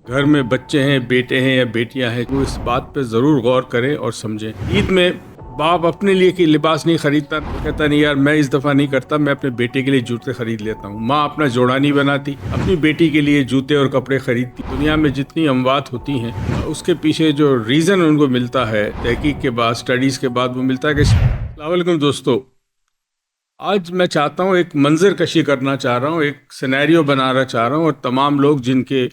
گھر میں بچے ہیں، بیٹے ہیں یا بیٹیاں ہیں، وہ اس بات پہ ضرور غور کریں اور سمجھیں۔ عید میں باپ اپنے لیے کہ لباس نہیں خریدتا، کہتا نہیں یار میں اس دفعہ نہیں کرتا، میں اپنے بیٹے کے لیے جوتے خرید لیتا ہوں۔ ماں اپنا جوڑا نہیں بناتی، اپنی بیٹی کے لیے جوتے اور کپڑے خریدتی۔ دنیا میں جتنی اموات ہوتی ہیں اس کے پیچھے جو ریزن ان کو ملتا ہے، تحقیق کے بعد، سٹڈیز کے بعد، وہ ملتا ہے کہ السلام علیکم دوستو، آج میں چاہتا ہوں ایک منظر کشی کرنا چاہ رہا ہوں، ایک سینیریو بنانا چاہ رہا ہوں، اور تمام لوگ جن کے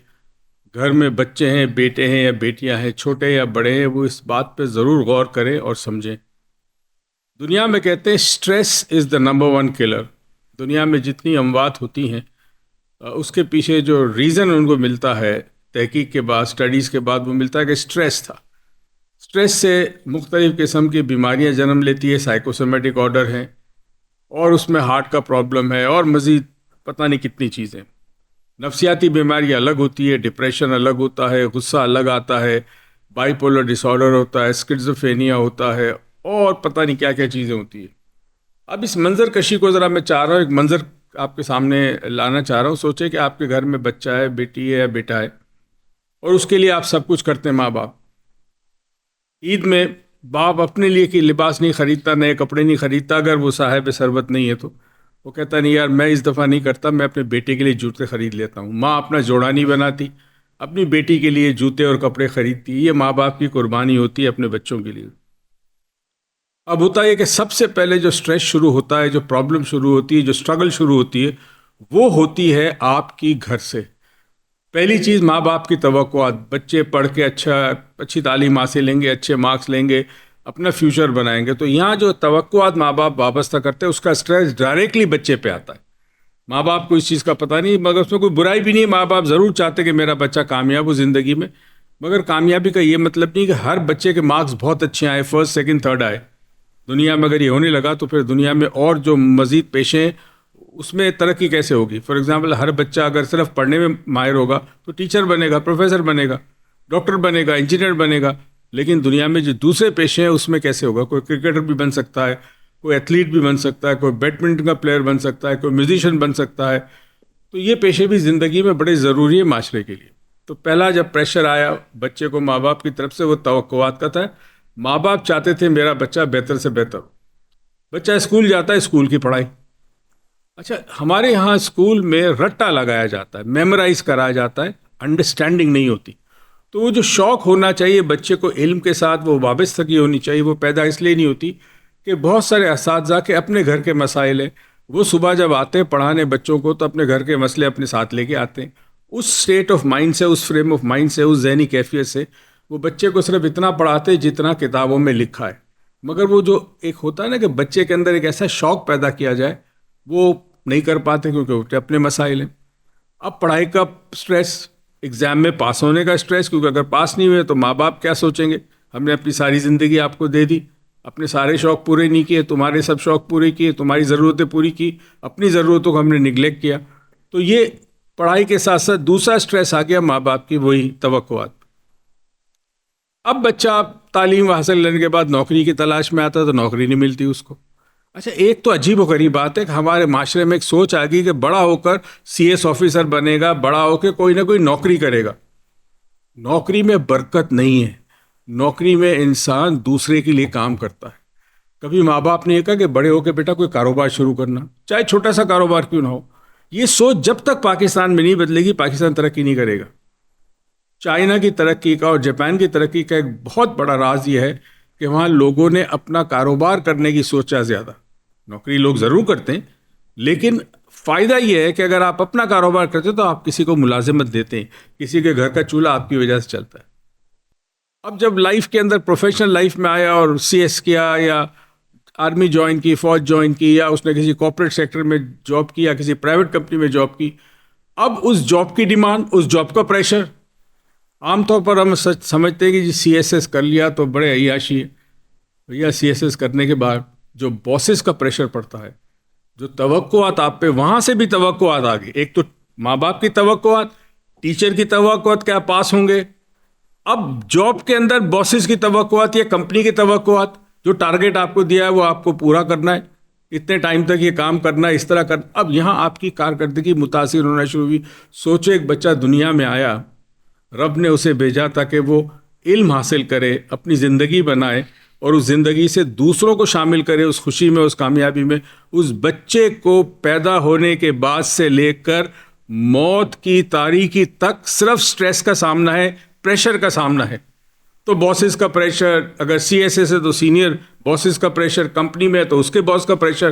گھر میں بچے ہیں، بیٹے ہیں یا بیٹیاں ہیں، چھوٹے یا بڑے ہیں، وہ اس بات پہ ضرور غور کریں اور سمجھیں۔ دنیا میں کہتے ہیں stress is the number one colour. دنیا میں جتنی اموات ہوتی ہیں اس کے پیچھے جو ریزن ان کو ملتا ہے، تحقیق کے بعد، سٹڈیز کے بعد، وہ ملتا ہے کہ اسٹریس تھا۔ اسٹریس سے مختلف قسم کی بیماریاں جنم لیتی ہے، سائیکوسومیٹک آرڈر ہیں، اور اس میں ہارٹ کا پرابلم ہے، اور مزید پتہ نہیں کتنی چیزیں۔ نفسیاتی بیماری الگ ہوتی ہے، ڈپریشن الگ ہوتا ہے، غصہ الگ آتا ہے، بائی پولر ڈس آرڈر ہوتا ہے، اسکیزوفرینیا ہوتا ہے، اور پتہ نہیں کیا کیا چیزیں ہوتی ہیں۔ اب اس منظر کشی کو ذرا میں چاہ رہا ہوں، ایک منظر آپ کے سامنے لانا چاہ رہا ہوں۔ سوچیں کہ آپ کے گھر میں بچہ ہے، بیٹی ہے یا بیٹا ہے، اور اس کے لیے آپ سب کچھ کرتے ہیں، ماں باپ۔ عید میں باپ اپنے لیے کہ لباس نہیں خریدتا، نئے کپڑے نہیں خریدتا، اگر وہ صاحب ثروت نہیں ہے تو وہ کہتا نہیں یار میں اس دفعہ نہیں کرتا، میں اپنے بیٹے کے لیے جوتے خرید لیتا ہوں۔ ماں اپنا جوڑا نہیں بناتی، اپنی بیٹی کے لیے جوتے اور کپڑے خریدتی۔ یہ ماں باپ کی قربانی ہوتی ہے اپنے بچوں کے لیے۔ اب ہوتا ہے کہ سب سے پہلے جو سٹریس شروع ہوتا ہے، جو پرابلم شروع ہوتی ہے، جو سٹرگل شروع ہوتی ہے، وہ ہوتی ہے آپ کی گھر سے۔ پہلی چیز ماں باپ کی توقعات۔ بچے پڑھ کے اچھی تعلیم حاصل لیں گے، اچھے مارکس لیں گے، اپنا فیوچر بنائیں گے، تو یہاں جو توقعات ماں باپ وابستہ کرتے ہیں، اس کا سٹریس ڈائریکٹلی بچے پہ آتا ہے۔ ماں باپ کو اس چیز کا پتہ نہیں، مگر اس میں کوئی برائی بھی نہیں ہے۔ ماں باپ ضرور چاہتے کہ میرا بچہ کامیاب ہو زندگی میں، مگر کامیابی کا یہ مطلب نہیں کہ ہر بچے کے مارکس بہت اچھے آئے، فرسٹ سیکنڈ تھرڈ آئے۔ دنیا میں اگر یہ ہونے لگا تو پھر دنیا میں اور جو مزید پیشے ہیں اس میں ترقی کیسے ہوگی؟ فار ایگزامپل، ہر بچہ اگر صرف پڑھنے میں ماہر ہوگا تو ٹیچر بنے گا، پروفیسر بنے گا، ڈاکٹر بنے گا، انجینئر بنے گا، لیکن دنیا میں جو دوسرے پیشے ہیں اس میں کیسے ہوگا؟ کوئی کرکٹر بھی بن سکتا ہے، کوئی ایتھلیٹ بھی بن سکتا ہے، کوئی بیڈمنٹن کا پلیئر بن سکتا ہے، کوئی میوزیشین بن سکتا ہے۔ تو یہ پیشے بھی زندگی میں بڑے ضروری ہے معاشرے کے لیے۔ تو پہلا جب پریشر آیا بچے کو ماں باپ کی طرف سے، وہ توقعات کا تھا۔ ماں باپ چاہتے تھے میرا بچہ بہتر سے بہتر ہو۔ بچہ اسکول جاتا ہے، اسکول کی پڑھائی۔ اچھا، ہمارے یہاں اسکول میں رٹا لگایا جاتا ہے، میمورائز کرایا جاتا ہے، انڈرسٹینڈنگ نہیں ہوتی۔ تو وہ جو شوق ہونا چاہیے بچے کو علم کے ساتھ، وہ وابستگی ہونی چاہیے، وہ پیدا اس لیے نہیں ہوتی کہ بہت سارے اساتذہ کے اپنے گھر کے مسائل ہیں۔ وہ صبح جب آتے ہیں پڑھانے بچوں کو تو اپنے گھر کے مسئلے اپنے ساتھ لے کے آتے ہیں۔ اس اسٹیٹ آف مائنڈ سے، اس فریم آف مائنڈ سے، اس ذہنی کیفیت سے وہ بچے کو صرف اتنا پڑھاتے جتنا کتابوں میں لکھا ہے، مگر وہ جو ایک ہوتا ہے نا کہ بچے کے اندر ایک ایسا شوق پیدا کیا جائے، وہ نہیں کر پاتے کیونکہ ان کے اپنے مسائل ہیں۔ اب پڑھائی کا سٹریس، ایگزام میں پاس ہونے کا سٹریس، کیونکہ اگر پاس نہیں ہوئے تو ماں باپ کیا سوچیں گے؟ ہم نے اپنی ساری زندگی آپ کو دے دی، اپنے سارے شوق پورے نہیں کیے، تمہارے سب شوق پورے کیے، تمہاری ضرورتیں پوری کی، اپنی ضرورتوں کو ہم نے نگلیکٹ کیا۔ تو یہ پڑھائی کے ساتھ ساتھ دوسرا سٹریس آ گیا ماں باپ کی، وہی توقعات۔ اب بچہ تعلیم حاصل کرنے کے بعد نوکری کی تلاش میں آتا ہے تو نوکری نہیں ملتی اس کو۔ اچھا، ایک تو عجیب و غریب بات ہے کہ ہمارے معاشرے میں ایک سوچ آ گئی کہ بڑا ہو کر سی ایس آفیسر بنے گا، بڑا ہو کے کوئی نہ کوئی نوکری کرے گا۔ نوکری میں برکت نہیں ہے۔ نوکری میں انسان دوسرے کے لیے کام کرتا ہے۔ کبھی ماں باپ نے یہ کہا کہ بڑے ہو کے بیٹا کوئی کاروبار شروع کرنا، چاہے چھوٹا سا کاروبار کیوں نہ ہو۔ یہ سوچ جب تک پاکستان میں نہیں بدلے گی، پاکستان ترقی نہیں کرے گا۔ چائنا کی ترقی کا اور جاپان کی ترقی کا ایک بہت بڑا راز یہ ہے کہ وہاں لوگوں نے اپنا کاروبار کرنے کی سوچا زیادہ۔ نوکری لوگ ضرور کرتے ہیں، لیکن فائدہ یہ ہے کہ اگر آپ اپنا کاروبار کرتے ہیں تو آپ کسی کو ملازمت دیتے ہیں، کسی کے گھر کا چولہا آپ کی وجہ سے چلتا ہے۔ اب جب لائف کے اندر، پروفیشنل لائف میں آیا اور سی ایس کیا، یا آرمی جوائن کی، فوج جوائن کی، یا اس نے کسی کارپوریٹ سیکٹر میں جاب کی، یا کسی پرائیویٹ کمپنی میں جاب کی، اب اس جاب کی ڈیمانڈ، اس جاب کا پریشر۔ عام طور پر ہم سمجھتے ہیں کہ جی سی ایس ایس کر لیا تو بڑے عیاشی ہے۔ بھیا سی ایس ایس کرنے کے بعد جو باسز کا پریشر پڑتا ہے، جو توقعات آپ پہ، وہاں سے بھی توقعات آ گئی۔ ایک تو ماں باپ کی توقعات، ٹیچر کی توقعات کہ آپ پاس ہوں گے، اب جاب کے اندر باسز کی توقعات یا کمپنی کی توقعات، جو ٹارگیٹ آپ کو دیا ہے وہ آپ کو پورا کرنا ہے، اتنے ٹائم تک یہ کام کرنا ہے، اس طرح کرنا۔ اب یہاں آپ کی کارکردگی متاثر ہونا شروع ہوئی۔ سوچو ایک بچہ دنیا میں آیا رب نے اسے بھیجا تاکہ وہ علم حاصل کرے، اپنی زندگی بنائے اور اس زندگی سے دوسروں کو شامل کرے اس خوشی میں، اس کامیابی میں۔ اس بچے کو پیدا ہونے کے بعد سے لے کر موت کی تاریکی تک صرف سٹریس کا سامنا ہے، پریشر کا سامنا ہے۔ تو باسز کا پریشر، اگر سی ایس ایس ہے تو سینئر باسز کا پریشر، کمپنی میں ہے تو اس کے باس کا پریشر۔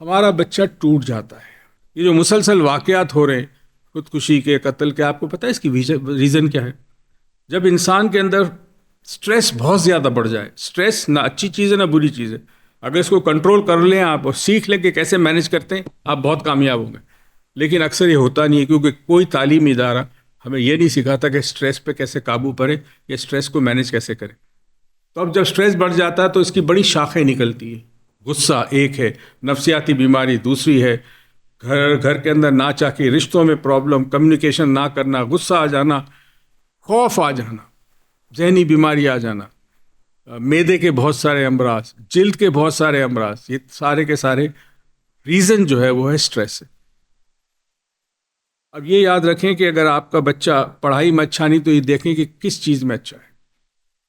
ہمارا بچہ ٹوٹ جاتا ہے۔ یہ جو مسلسل واقعات ہو رہے ہیں خودکشی کے، قتل کے، آپ کو پتہ ہے اس کی ریزن کیا ہے؟ جب انسان کے اندر سٹریس بہت زیادہ بڑھ جائے۔ سٹریس نہ اچھی چیز ہے نہ بری چیز ہے، اگر اس کو کنٹرول کر لیں آپ اور سیکھ لیں کہ کیسے مینج کرتے ہیں، آپ بہت کامیاب ہوں گے۔ لیکن اکثر یہ ہوتا نہیں ہے، کیونکہ کوئی تعلیمی ادارہ ہمیں یہ نہیں سکھاتا کہ سٹریس پہ کیسے قابو پائے یا سٹریس کو مینج کیسے کریں۔ تو اب جب سٹریس بڑھ جاتا ہے تو اس کی بڑی شاخیں نکلتی ہیں۔ غصہ ایک ہے، نفسیاتی بیماری دوسری ہے، گھر کے اندر ناچاکی، رشتوں میں پرابلم، کمیونیکیشن نہ کرنا، غصہ آ جانا، خوف آ جانا، ذہنی بیماری آ جانا، معدے کے بہت سارے امراض، جلد کے بہت سارے امراض، یہ سارے کے سارے ریزن جو ہے وہ ہے سٹریس ہے۔ اب یہ یاد رکھیں کہ اگر آپ کا بچہ پڑھائی میں اچھا نہیں تو یہ دیکھیں کہ کس چیز میں اچھا ہے۔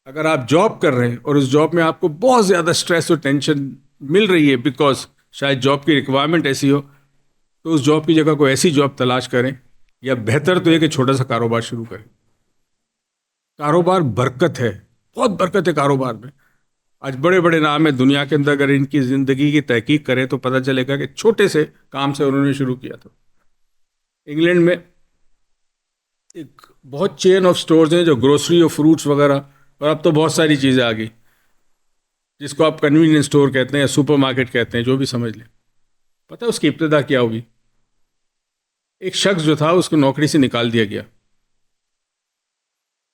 اگر آپ جاب کر رہے ہیں اور اس جاب میں آپ کو بہت زیادہ سٹریس اور ٹینشن مل رہی ہے بیکاز شاید جاب کی ریکوائرمنٹ ایسی ہو، تو اس جاب کی جگہ کوئی ایسی جاب تلاش کریں، یا بہتر تو یہ کہ چھوٹا سا کاروبار شروع کریں۔ کاروبار برکت ہے، بہت برکت ہے کاروبار میں۔ آج بڑے بڑے نام ہیں دنیا کے اندر، اگر ان کی زندگی کی تحقیق کریں تو پتہ چلے گا کہ چھوٹے سے کام سے انہوں نے شروع کیا تھا۔ انگلینڈ میں ایک بہت چین آف سٹورز ہیں جو گروسری اور فروٹس وغیرہ، اور اب تو بہت ساری چیزیں آ گئی جس کو آپ کنوینئنس اسٹور کہتے ہیں یا سپر مارکیٹ کہتے ہیں، جو بھی سمجھ لیں۔ پتہ ہے اس کی ابتدا کیا ہوئی؟ ایک شخص جو تھا اس کو نوکری سے نکال دیا گیا۔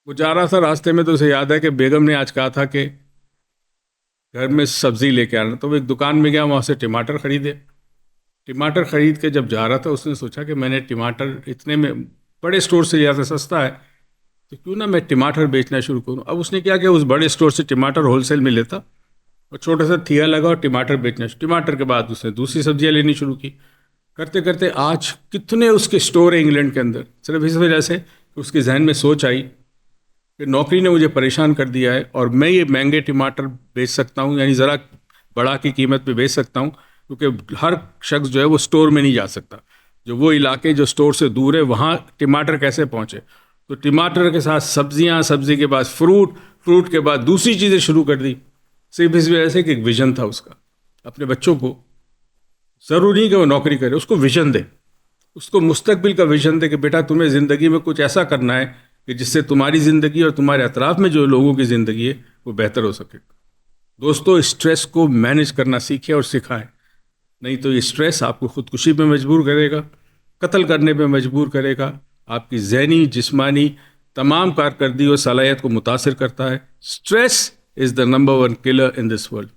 وہ جا رہا تھا راستے میں تو اسے یاد ہے کہ بیگم نے آج کہا تھا کہ گھر میں سبزی لے کے آنا، تو وہ ایک دکان میں گیا، وہاں سے ٹماٹر خریدے۔ ٹماٹر خرید کے جب جا رہا تھا اس نے سوچا کہ میں نے ٹماٹر اتنے میں بڑے اسٹور سے لیا تھا، سستا ہے، تو کیوں نہ میں ٹماٹر بیچنا شروع کروں۔ اب اس نے کیا کہ اس بڑے اسٹور سے ٹماٹر ہول سیل میں لیتا اور چھوٹا سا تھیا لگا اور ٹماٹر بیچنا ٹماٹر کے بعد اس نے دوسری سبزیاں لینی شروع کی۔ کرتے کرتے آج کتنے اس کے اسٹور ہیں انگلینڈ کے اندر، صرف اس وجہ سے کہ اس کے ذہن میں سوچ آئی کہ نوکری نے مجھے پریشان کر دیا ہے اور میں یہ مہنگے ٹماٹر بیچ سکتا ہوں، یعنی ذرا بڑا کی قیمت پہ بیچ سکتا ہوں، کیونکہ ہر شخص جو ہے وہ اسٹور میں نہیں جا سکتا۔ جو وہ علاقے جو اسٹور سے دور ہے وہاں ٹماٹر کیسے پہنچے؟ تو ٹماٹر کے ساتھ سبزیاں، سبزی کے بعد فروٹ، فروٹ کے بعد دوسری چیزیں شروع کر دی، صرف اس وجہ سے کہ ایک ویژن تھا اس کا۔ اپنے بچوں کو ضروری نہیں کہ وہ نوکری کرے، اس کو ویژن دے، اس کو مستقبل کا ویژن دے کہ بیٹا تمہیں زندگی میں کچھ ایسا کرنا ہے کہ جس سے تمہاری زندگی اور تمہارے اطراف میں جو لوگوں کی زندگی ہے وہ بہتر ہو سکے۔ دوستو، اسٹریس کو مینج کرنا سیکھیں اور سکھائیں، نہیں تو یہ اسٹریس آپ کو خودکشی پہ مجبور کرے گا، قتل کرنے پہ مجبور کرے گا، آپ کی ذہنی، جسمانی تمام کارکردگی اور صلاحیت کو متاثر کرتا ہے۔ Stress is the number 1 colour in this world.